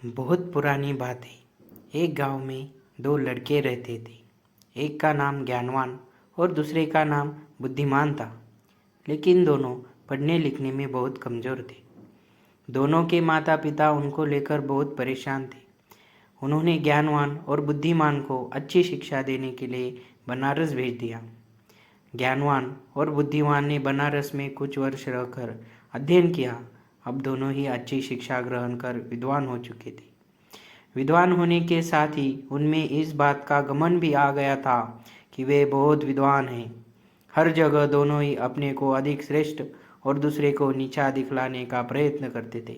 बहुत पुरानी बात है। एक गांव में दो लड़के रहते थे। एक का नाम ज्ञानवान और दूसरे का नाम बुद्धिमान था। लेकिन दोनों पढ़ने लिखने में बहुत कमज़ोर थे। दोनों के माता पिता उनको लेकर बहुत परेशान थे। उन्होंने ज्ञानवान और बुद्धिमान को अच्छी शिक्षा देने के लिए बनारस भेज दिया। ज्ञानवान और बुद्धिमान ने बनारस में कुछ वर्ष रहकर अध्ययन किया। अब दोनों ही अच्छी शिक्षा ग्रहण कर विद्वान हो चुके थे। विद्वान होने के साथ ही उनमें इस बात का घमंड भी आ गया था कि वे बहुत विद्वान हैं। हर जगह दोनों ही अपने को अधिक श्रेष्ठ और दूसरे को नीचा दिखलाने का प्रयत्न करते थे।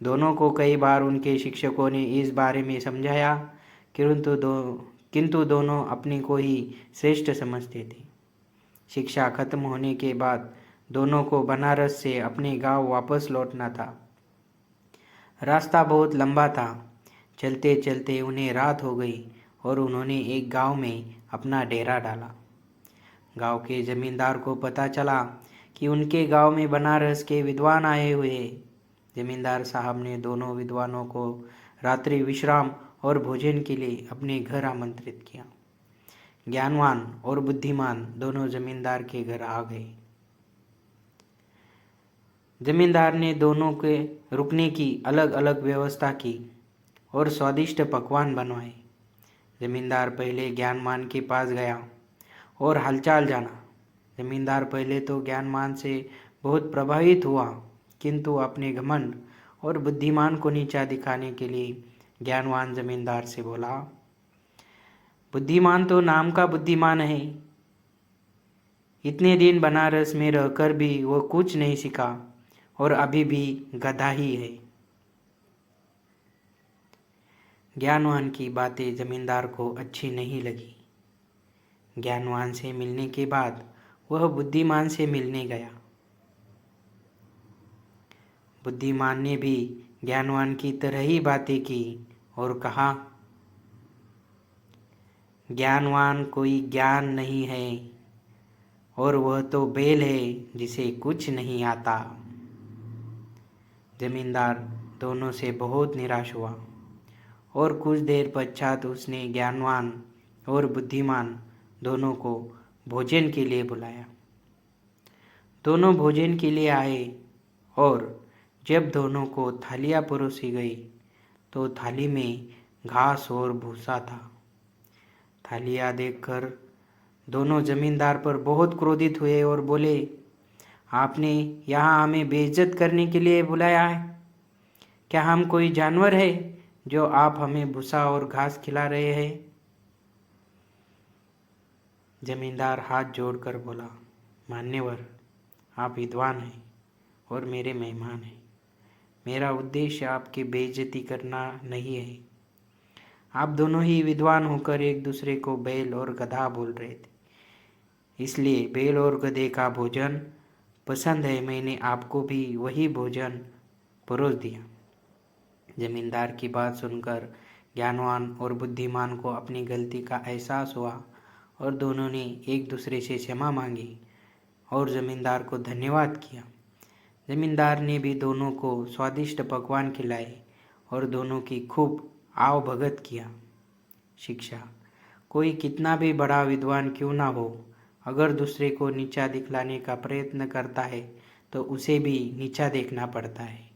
दोनों को कई बार उनके शिक्षकों ने इस बारे में समझाया, किंतु दोनों अपने को ही श्रेष्ठ समझते थे। शिक्षा खत्म होने के बाद दोनों को बनारस से अपने गांव वापस लौटना था। रास्ता बहुत लंबा था। चलते चलते उन्हें रात हो गई और उन्होंने एक गांव में अपना डेरा डाला। गांव के जमींदार को पता चला कि उनके गांव में बनारस के विद्वान आए हुए हैं। जमींदार साहब ने दोनों विद्वानों को रात्रि विश्राम और भोजन के लिए अपने घर आमंत्रित किया। ज्ञानवान और बुद्धिमान दोनों जमींदार के घर आ गए। जमींदार ने दोनों के रुकने की अलग अलग व्यवस्था की और स्वादिष्ट पकवान बनवाए। जमींदार पहले ज्ञानवान के पास गया और हालचाल जाना। जमींदार पहले तो ज्ञानवान से बहुत प्रभावित हुआ, किंतु अपने घमंड और बुद्धिमान को नीचा दिखाने के लिए ज्ञानवान जमींदार से बोला, बुद्धिमान तो नाम का बुद्धिमान है। इतने दिन बनारस में रहकर भी वो कुछ नहीं सीखा और अभी भी गधा ही है। ज्ञानवान की बातें जमींदार को अच्छी नहीं लगी। ज्ञानवान से मिलने के बाद वह बुद्धिमान से मिलने गया। बुद्धिमान ने भी ज्ञानवान की तरह ही बातें की और कहा, ज्ञानवान कोई ज्ञान नहीं है और वह तो बैल है जिसे कुछ नहीं आता। जमींदार दोनों से बहुत निराश हुआ और कुछ देर पश्चात उसने ज्ञानवान और बुद्धिमान दोनों को भोजन के लिए बुलाया। दोनों भोजन के लिए आए और जब दोनों को थालियाँ परोसी गई तो थाली में घास और भूसा था। थालियाँ देखकर दोनों जमींदार पर बहुत क्रोधित हुए और बोले, आपने यहाँ हमें बेइज्जत करने के लिए बुलाया है? क्या हम कोई जानवर है जो आप हमें भूसा और घास खिला रहे हैं? जमींदार हाथ जोड़कर बोला, मान्यवर, आप विद्वान हैं और मेरे मेहमान हैं। मेरा उद्देश्य आपकी बेइज्जती करना नहीं है। आप दोनों ही विद्वान होकर एक दूसरे को बैल और गधा बोल रहे थे, इसलिए बैल और गधे का भोजन पसंद है। मैंने आपको भी वही भोजन परोस दिया। जमींदार की बात सुनकर ज्ञानवान और बुद्धिमान को अपनी गलती का एहसास हुआ और दोनों ने एक दूसरे से क्षमा मांगी और जमींदार को धन्यवाद किया। जमींदार ने भी दोनों को स्वादिष्ट पकवान खिलाए और दोनों की खूब आव भगत किया। शिक्षा, कोई कितना भी बड़ा विद्वान क्यों ना हो, अगर दूसरे को नीचा दिखलाने का प्रयत्न करता है तो उसे भी नीचा देखना पड़ता है।